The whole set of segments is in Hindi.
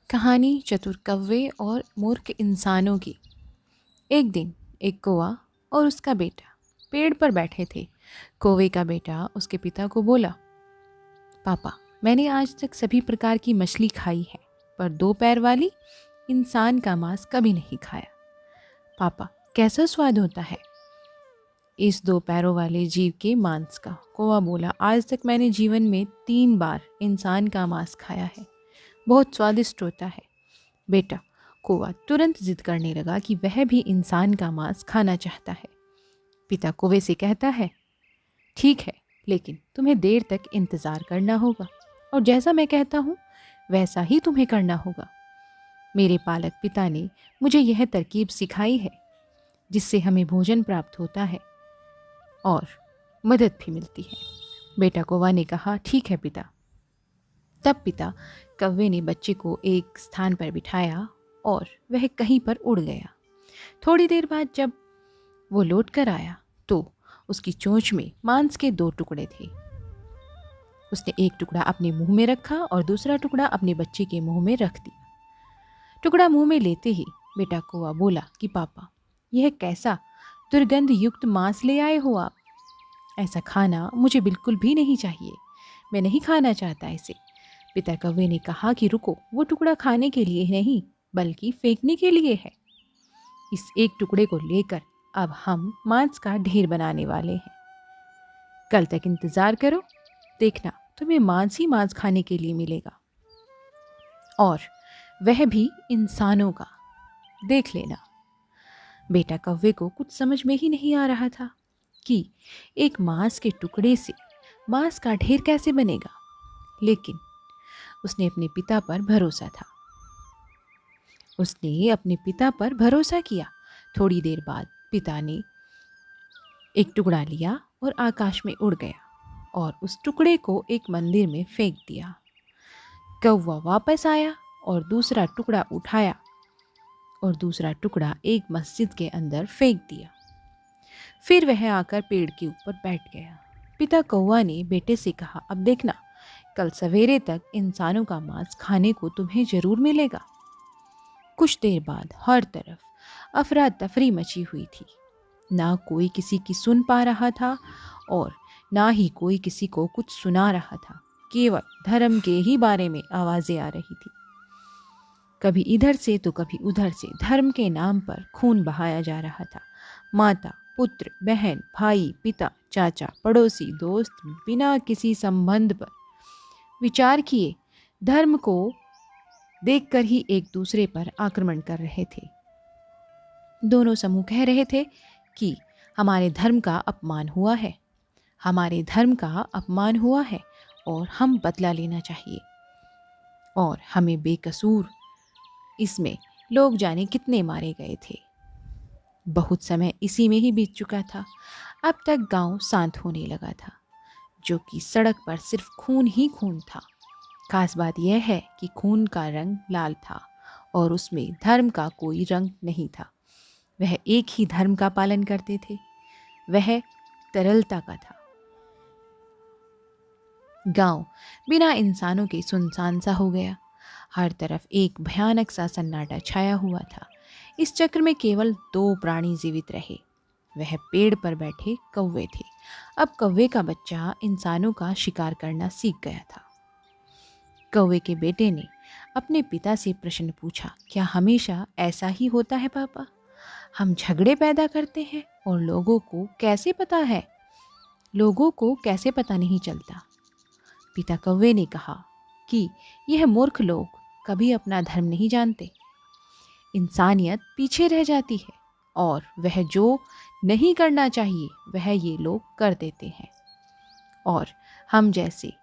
कहानी चतुर कौवे और मूर्ख इंसानों की। एक दिन एक कौवा और उसका बेटा पेड़ पर बैठे थे। कौवे का बेटा उसके पिता को बोला, पापा, मैंने आज तक सभी प्रकार की मछली खाई है, पर दो पैर वाली इंसान का मांस कभी नहीं खाया। पापा, कैसा स्वाद होता है इस दो पैरों वाले जीव के मांस का? कौवा बोला, आज तक मैंने जीवन में 3 बार इंसान का मांस खाया है, बहुत स्वादिष्ट होता है। बेटा कौवा तुरंत जिद करने लगा कि वह भी इंसान का मांस खाना चाहता है। पिता कौवे से कहता है, ठीक है, लेकिन तुम्हें देर तक इंतज़ार करना होगा और जैसा मैं कहता हूँ वैसा ही तुम्हें करना होगा। मेरे पालक पिता ने मुझे यह तरकीब सिखाई है जिससे हमें भोजन प्राप्त होता है और मदद भी मिलती है। बेटा कौवा ने कहा, ठीक है पिता। तब पिता कौवे ने बच्चे को एक स्थान पर बिठाया और वह कहीं पर उड़ गया। थोड़ी देर बाद जब वो लौट कर आया तो उसकी चोंच में मांस के 2 टुकड़े थे। उसने एक टुकड़ा अपने मुंह में रखा और दूसरा टुकड़ा अपने बच्चे के मुंह में रख दिया। टुकड़ा मुंह में लेते ही बेटा कौवा बोला कि पापा, यह कैसा दुर्गंध युक्त मांस ले आए हो आप? ऐसा खाना मुझे बिल्कुल भी नहीं चाहिए, मैं नहीं खाना चाहता इसे। पिता कौवे ने कहा कि रुको, वो टुकड़ा खाने के लिए नहीं बल्कि फेंकने के लिए है। इस एक टुकड़े को लेकर अब हम मांस का ढेर बनाने वाले हैं। कल तक इंतजार करो, देखना तुम्हें मांस ही मांस खाने के लिए मिलेगा, और वह भी इंसानों का। देख लेना। बेटा कौवे को कुछ समझ में ही नहीं आ रहा था कि एक मांस के टुकड़े से मांस का ढेर कैसे बनेगा, लेकिन उसने अपने पिता पर भरोसा था। उसने अपने पिता पर भरोसा किया। थोड़ी देर बाद पिता ने एक टुकड़ा लिया और आकाश में उड़ गया और उस टुकड़े को एक मंदिर में फेंक दिया। कौवा वापस आया और दूसरा टुकड़ा उठाया और दूसरा टुकड़ा एक मस्जिद के अंदर फेंक दिया। फिर वह आकर पेड़ के ऊपर बैठ गया। पिता कौवा ने बेटे से कहा, अब देखना, कल सवेरे तक इंसानों का मांस खाने को तुम्हें जरूर मिलेगा। कुछ देर बाद हर तरफ अफरा तफरी मची हुई थी। ना कोई किसी की सुन पा रहा था और ना ही कोई किसी को कुछ सुना रहा था। केवल धर्म के ही बारे में आवाजें आ रही थी। कभी इधर से तो कभी उधर से धर्म के नाम पर खून बहाया जा रहा था। माता, पुत्र, बहन, भाई, पिता, चाचा, पड़ोसी, दोस्त बिना किसी संबंध पर विचार किए धर्म को देखकर ही एक दूसरे पर आक्रमण कर रहे थे। दोनों समूह कह रहे थे कि हमारे धर्म का अपमान हुआ है, हमारे धर्म का अपमान हुआ है और हम बदला लेना चाहिए, और हमें बेकसूर इसमें लोग जाने कितने मारे गए थे। बहुत समय इसी में ही बीत चुका था। अब तक गांव शांत होने लगा था, जो कि सड़क पर सिर्फ खून ही खून था। खास बात यह है कि खून का रंग लाल था और उसमें धर्म का कोई रंग नहीं था। वह एक ही धर्म का पालन करते थे, वह तरलता का था। गांव बिना इंसानों के सुनसान सा हो गया। हर तरफ एक भयानक सा सन्नाटा छाया हुआ था। इस चक्र में केवल 2 प्राणी जीवित रहे। वह पेड़ पर बैठे कौवे थे। अब कौवे का बच्चा इंसानों का शिकार करना सीख गया था। कौवे के बेटे ने अपने पिता से प्रश्न पूछा, क्या हमेशा ऐसा ही होता है पापा? हम झगड़े पैदा करते हैं और लोगों को कैसे पता नहीं चलता? पिता कौवे ने कहा कि यह मूर्ख लोग कभी अपना धर्म नहीं जानते। इंसानियत पीछे रह जाती है और वह जो नहीं करना चाहिए वह ये लोग कर देते हैं, और हम जैसे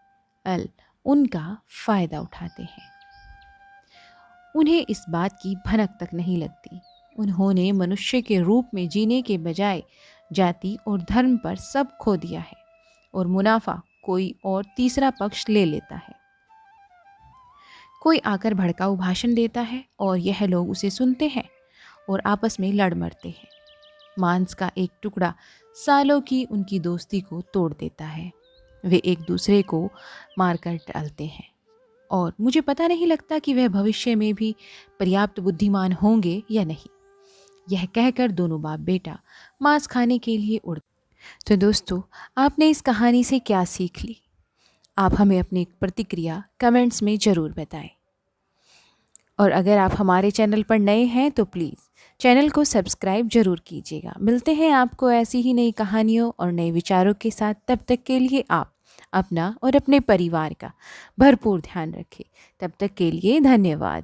अल उनका फायदा उठाते हैं। उन्हें इस बात की भनक तक नहीं लगती। उन्होंने मनुष्य के रूप में जीने के बजाय जाति और धर्म पर सब खो दिया है, और मुनाफा कोई और तीसरा पक्ष ले लेता है। कोई आकर भड़काऊ भाषण देता है और यह लोग उसे सुनते हैं और आपस में लड़ मरते हैं। मांस का एक टुकड़ा सालों की उनकी दोस्ती को तोड़ देता है। वे एक दूसरे को मारकर टालते हैं और मुझे पता नहीं लगता कि वह भविष्य में भी पर्याप्त बुद्धिमान होंगे या नहीं। यह कहकर दोनों बाप बेटा मांस खाने के लिए उड़। तो दोस्तों, आपने इस कहानी से क्या सीख ली? आप हमें अपनी प्रतिक्रिया कमेंट्स में ज़रूर बताएं। और अगर आप हमारे चैनल पर नए हैं तो प्लीज़ चैनल को सब्सक्राइब जरूर कीजिएगा। मिलते हैं आपको ऐसी ही नई कहानियों और नए विचारों के साथ। तब तक के लिए आप अपना और अपने परिवार का भरपूर ध्यान रखें। तब तक के लिए धन्यवाद।